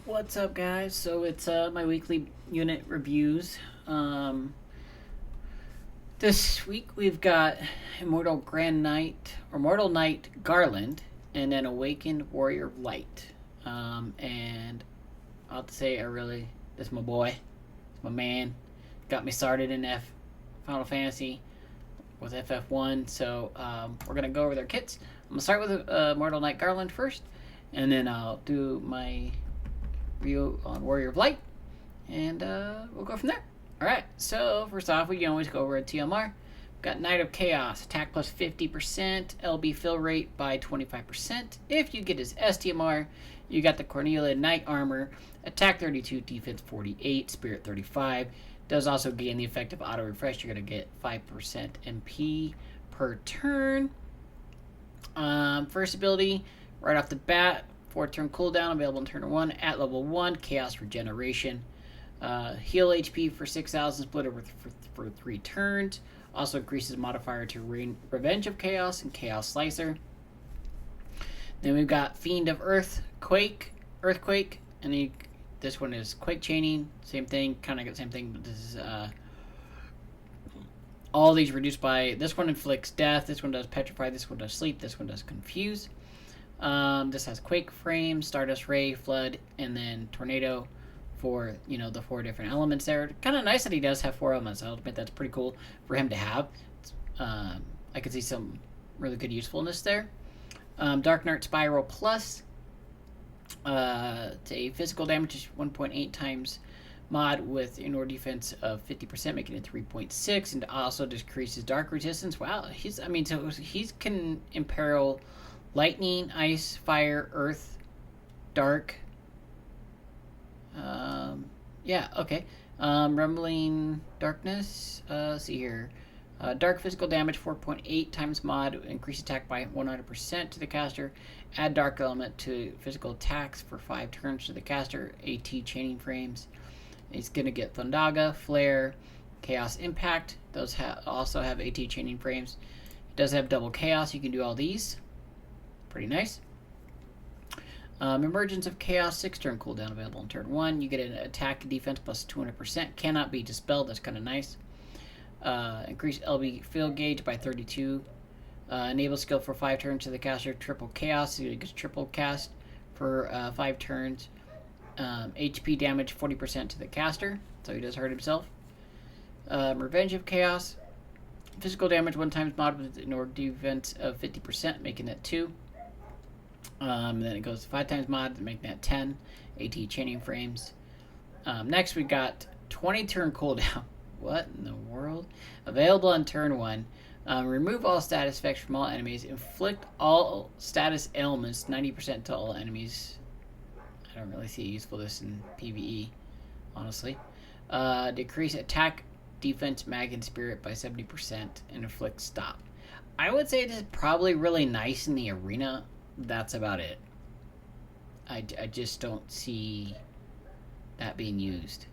What's up, guys? So it's my weekly unit reviews. This week we've got Immortal Grand Knight or Mortal Knight Garland, and then Awakened Warrior of Light. And I'll have to say, this is my boy, it's my man. Got me started in Final Fantasy with FF1. So we're gonna go over their kits. I'm gonna start with Mortal Knight Garland first, and then I'll do my review on Warrior of Light, and we'll go from there. Alright, so first off, we can always go over a TMR. We've got Knight of Chaos, attack plus 50%, LB fill rate by 25%. If you get his STMR, you got the Cornelia Knight Armor, attack 32, defense 48, spirit 35. Does also gain the effect of auto refresh. You're going to get 5% MP per turn. First ability, right off the bat, 4-turn cooldown, available in turn 1 at level 1, Chaos Regeneration. Heal HP for 6,000, split over for 3 turns. Also increases modifier to Revenge of Chaos and Chaos Slicer. Then we've got Fiend of Earthquake, and this one is Quake Chaining, same thing, kind of the same thing, but this is all these reduced by, this one inflicts death, this one does petrify, this one does sleep, this one does confuse. This has Quake Frame, Stardust Ray, Flood, and then Tornado for, the 4 different elements there. Kind of nice that he does have 4 elements. I'll admit that's pretty cool for him to have. I could see some really good usefulness there. Dark Knight Spiral Plus. It's a physical damage 1.8 times mod with indoor defense of 50%, making it 3.6, and also decreases dark resistance. Wow, he can imperil lightning, ice, fire, earth, dark. Yeah, okay. Rumbling darkness. Let's see here. Dark physical damage 4.8 times mod, increase attack by 100% to the caster. Add dark element to physical attacks for 5 turns to the caster. AT chaining frames. He's gonna get Thundaga, Flare, Chaos Impact. Those also have AT chaining frames. It does have double chaos. You can do all these. Pretty nice. Emergence of Chaos, 6-turn cooldown, available in turn 1. You get an attack and defense plus 200%. Cannot be dispelled. That's kind of nice. Increase LB field gauge by 32. Enable skill for 5 turns to the caster. Triple Chaos. So he gets triple cast for 5 turns. HP damage 40% to the caster. So he does hurt himself. Revenge of Chaos. Physical damage 1 times mod with an org defense of 50%, making it 2. Then it goes 5 times mod, making that 10. AT chaining frames. Next we got 20 turn cooldown. What in the world? Available on turn 1. Remove all status effects from all enemies. Inflict all status ailments 90% to all enemies. I don't really see usefulness in PvE, honestly. Decrease attack, defense, mag, and spirit by 70% and inflict stop. I would say it is probably really nice in the arena. That's about it. I just don't see that being used.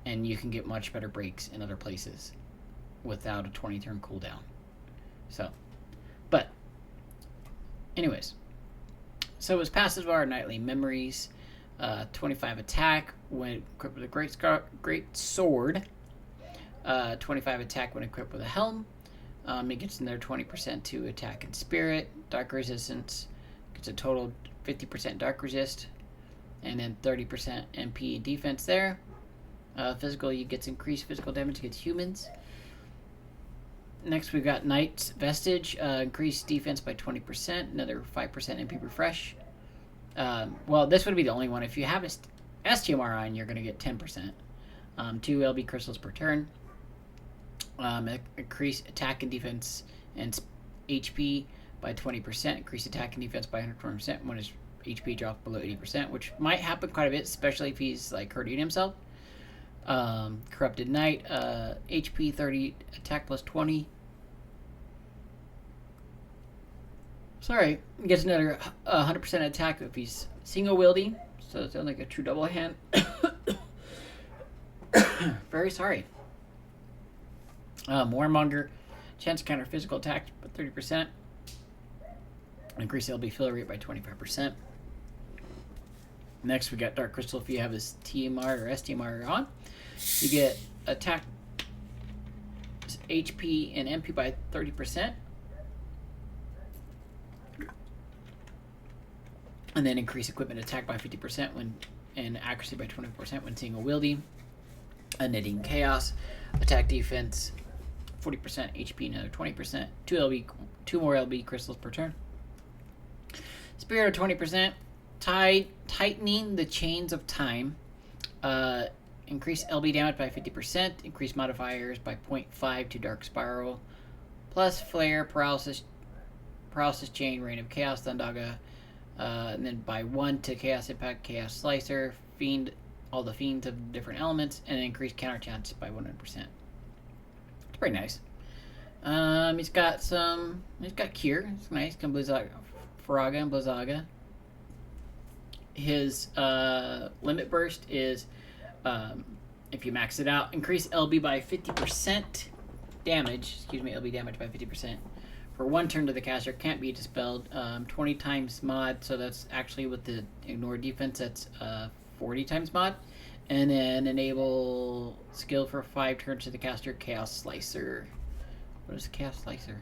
And you can get much better breaks in other places without a 20-turn cooldown. So, but, anyways. So his passive are Nightly Memories, 25 attack when equipped with a great sword, 25 attack when equipped with a helm. It gets another 20% to attack and spirit, dark resistance. Gets a total 50% dark resist, and then 30% MP defense there. Physical, you get increased physical damage against humans. Next, we've got Knight's Vestige, increased defense by 20%, another 5% MP refresh. Well, this would be the only one. If you have a STMR on, you're going to get 10%. 2 LB crystals per turn. Increase attack and defense and HP by 20%. Increase attack and defense by 120% when his HP drops below 80%, which might happen quite a bit, especially if he's like hurting himself. Corrupted Knight, HP 30, attack plus 20. Sorry, gets another 100% attack if he's single wielding, so it's like a true double hand. Very sorry. Warmonger, chance to counter physical attack by 30%. Increase LB fill rate by 25%. Next, we got Dark Crystal. If you have this TMR or STMR on, you get attack HP and MP by 30%. And then increase equipment attack by 50% and accuracy by 20% when single wielding. Knitting Chaos. Attack defense 40%, HP another 20%. 2 more LB crystals per turn. Spirit of 20%. Tightening the chains of time. Increase LB damage by 50%. Increase modifiers by 0.5 to Dark Spiral. Plus Flare, Paralysis Chain, Reign of Chaos, Thundaga. And then by 1 to Chaos Impact, Chaos Slicer, Fiend, all the Fiends of different elements, and increase counter chance by 100%. It's pretty nice. He's got Cure. It's nice. Faraga and Blizzaga. His limit burst is, if you max it out, increase LB by 50% damage. LB damage by 50%. For 1 turn to the caster, can't be dispelled. 20 times mod, so that's actually with the ignore defense, that's 40 times mod. And then enable skill for 5 turns to the caster, Chaos Slicer. What is Chaos Slicer?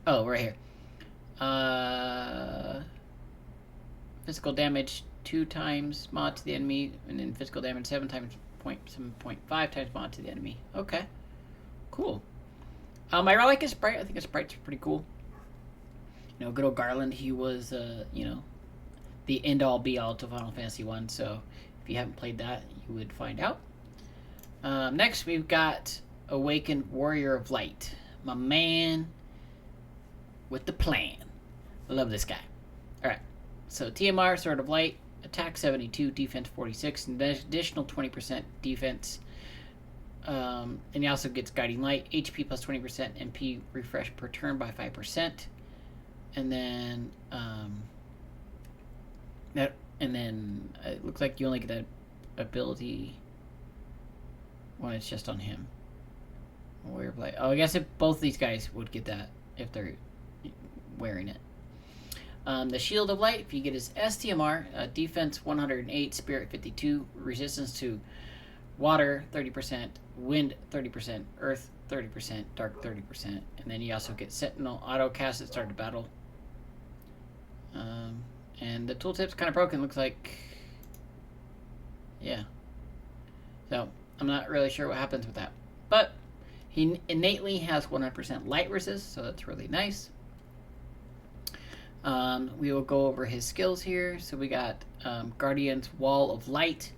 Oh, right here. Physical damage 2 times mod to the enemy, and then physical damage 7.5 times mod to the enemy. Okay, cool. I really like his sprite. I think his sprite's pretty cool. Good old Garland. He was, the end-all be-all to Final Fantasy 1. So if you haven't played that, you would find out. Next, we've got Awakened Warrior of Light. My man with the plan. I love this guy. All right. So TMR, Sword of Light, attack 72, defense 46, and additional 20% defense. And he also gets Guiding Light, HP plus 20%, MP refresh per turn by 5%. And then, it looks like you only get that ability when it's just on him. Warrior of Light. Oh, I guess if both these guys would get that if they're wearing it. The Shield of Light, if you get his STMR, defense 108, spirit 52, resistance to water 30%, wind 30%, earth 30%, dark 30%, and then you also get Sentinel auto cast at start of battle. And the tooltip's kind of broken, looks like. Yeah. So I'm not really sure what happens with that, but he innately has 100% light resist, so that's really nice. We will go over his skills here. So we got Guardian's Wall of Light,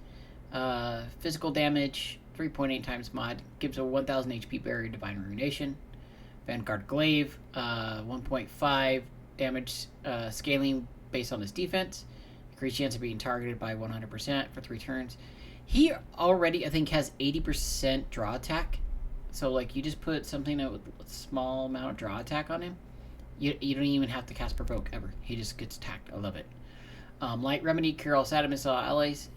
physical damage 3.8 times mod, gives a 1000 HP barrier, divine ruination. Vanguard Glaive, 1.5 damage scaling based on his defense, increased chance of being targeted by 100% for 3 turns. He already, I think, has 80% draw attack. So like you just put something with a small amount of draw attack on him, you don't even have to cast Provoke ever. He just gets attacked. I love it. Light Remedy, cure all Saturn missile allies.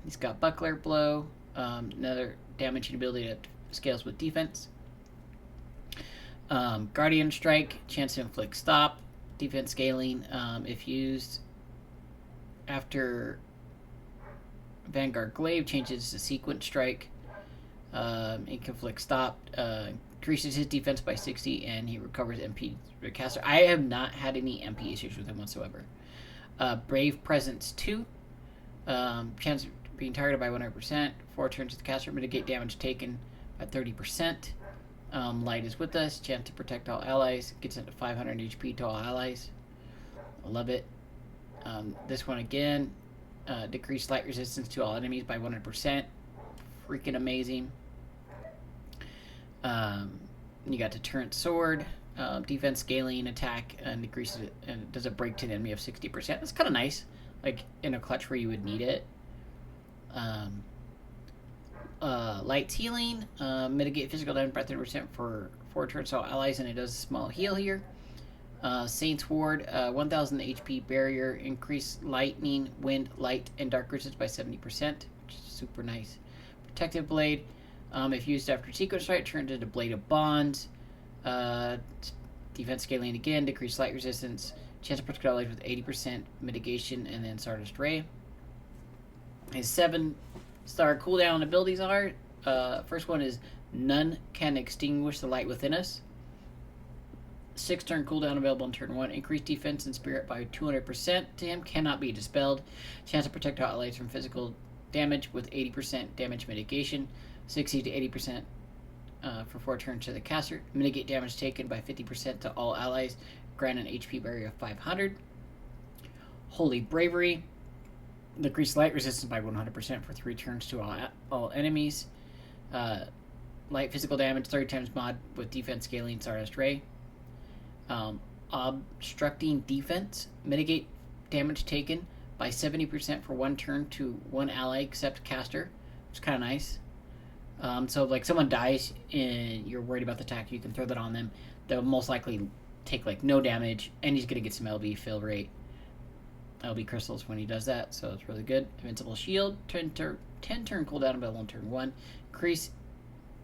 He's got Buckler Blow, another damaging ability that scales with defense. Guardian Strike, chance to inflict stop, defense scaling. If used after Vanguard Glaive, changes to Sequence Strike. It can inflict stop, increases his defense by 60, and he recovers MP to the caster. I have not had any MP issues with him whatsoever. Brave Presence 2, chance of being targeted by 100%, 4 turns to the caster, mitigate damage taken by 30%. Light is with us, chance to protect all allies, gets into 500 HP to all allies. I love it. This one again, decreased light resistance to all enemies by 100%. Freaking amazing. You got Deterrent Sword, defense scaling attack, and decreases it, and it does a break to an enemy of 60%. That's kind of nice, like in a clutch where you would need it. Light healing, mitigate physical damage by 30% for 4 turns to all allies, and it does a small heal here. Saint's Ward, 1000 HP barrier, increase lightning, wind, light, and dark resistance by 70%, which is super nice. Protective Blade, if used after Sequence Strike, turns into Blade of Bonds. Defense scaling again, decrease light resistance, Chance to protect allies with 80% mitigation, and then Stardust Ray. His 7-star cooldown abilities are, first one is None Can Extinguish the Light Within Us. 6-turn cooldown available on turn 1. Increased defense and spirit by 200% to him. Cannot be dispelled. Chance to protect allies from physical damage with 80% damage mitigation. 60 to 80% for 4 turns to the caster. Mitigate damage taken by 50% to all allies. Grant an HP barrier of 500. Holy Bravery. Decrease light resistance by 100% for 3 turns to all enemies. Light physical damage 30 times mod with defense scaling Stardust Ray. Obstructing defense. Mitigate damage taken by 70% for 1 turn to 1 ally except caster. Which is kind of nice. So if like someone dies and you're worried about the attack, you can throw that on them. They'll most likely take like no damage, and he's gonna get some LB fill rate. LB crystals when he does that, so it's really good. Invincible shield, 10 turn cooldown available on turn 1. Increase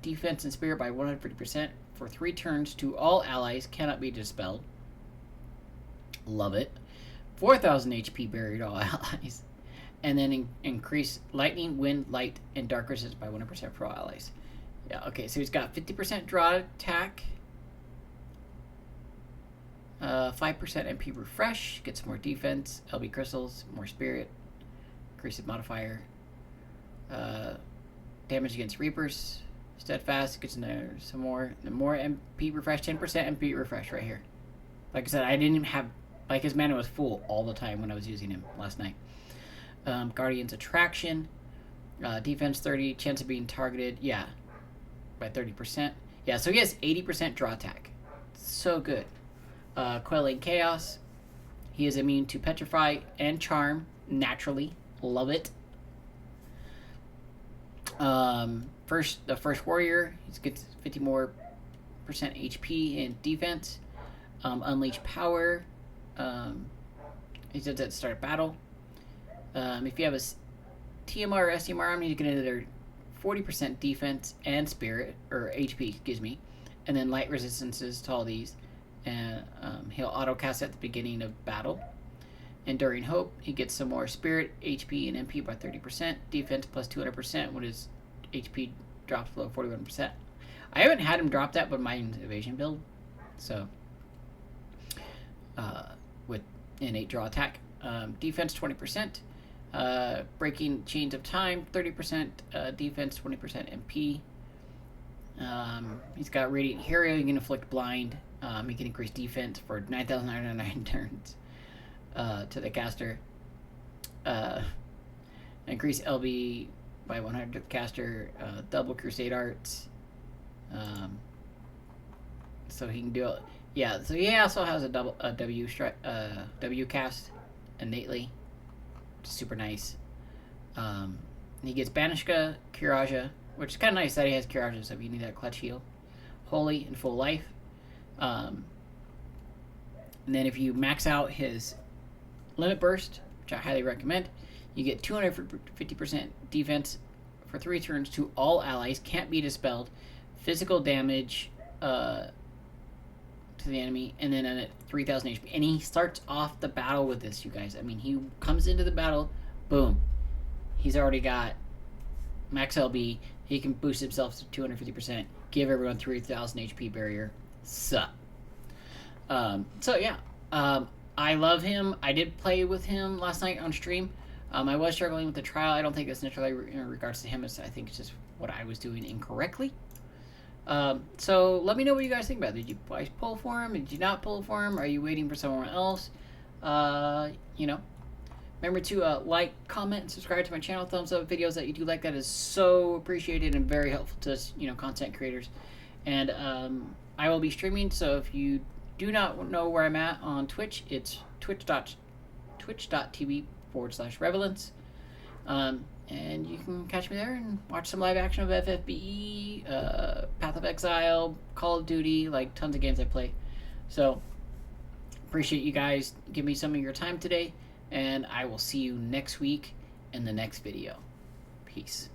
defense and spirit by 150% for 3 turns to all allies. Cannot be dispelled. Love it. 4,000 HP barrier to all allies. And then increase lightning, wind, light, and dark resistance by 100% for all allies. Yeah, okay, so he's got 50% draw attack. 5% MP refresh. Get some more defense. LB crystals, more spirit. Increase modifier. Damage against reapers. Steadfast. Gets some more. And more MP refresh. 10% MP refresh right here. Like I said, I didn't even have... Like, his mana was full all the time when I was using him last night. Guardian's Attraction. Defense 30. Chance of being targeted. Yeah. By 30%. Yeah, so he has 80% draw attack. So good. Quelling Chaos. He is immune to Petrify and Charm naturally. Love it. The first warrior, he gets 50 more percent HP in defense. Unleash Power. He does that at the start of battle. If you have a TMR or STMR arm, you get another 40% defense and spirit, or HP, excuse me, and then light resistances to all these. And he'll auto cast at the beginning of battle. Enduring Hope, he gets some more spirit, HP, and MP by 30%. Defense plus 200% when his HP drops below 41%. I haven't had him drop that, but my evasion build. So, with innate draw attack. Defense 20%. Breaking Chains of Time 30%. Defense 20% MP. He's got Radiant Hero. You can inflict blind. He can increase defense for 9,909 turns to the caster. Increase LB by 100 to the caster. Double Crusade Arts. So he can do it. Yeah, so he also has a W cast innately. Super nice. He gets Banishka, Kiraja, which is kind of nice that he has Kiraja, so if you need that clutch heal. Holy and Full Life. And then if you max out his Limit Burst, which I highly recommend, you get 250% defense for 3 turns to all allies. Can't be dispelled. Physical damage to the enemy, and then at 3,000 HP. And he starts off the battle with this, you guys. I mean, he comes into the battle, boom. He's already got max LB. He can boost himself to 250%. Give everyone 3,000 HP barrier. So yeah. I love him. I did play with him last night on stream. I was struggling with the trial. I don't think it's necessarily in regards to him. I think it's just what I was doing incorrectly. So let me know what you guys think about it. Did you guys pull for him? Did you not pull for him? Are you waiting for someone else? You know, remember to like, comment, and subscribe to my channel. Thumbs up videos that you do like. That is so appreciated and very helpful to us, content creators. And I will be streaming, so if you do not know where I'm at on Twitch, it's twitch.tv/Revalance. And you can catch me there and watch some live action of FFBE, Path of Exile, Call of Duty, like tons of games I play. So, appreciate you guys giving me some of your time today, and I will see you next week in the next video. Peace.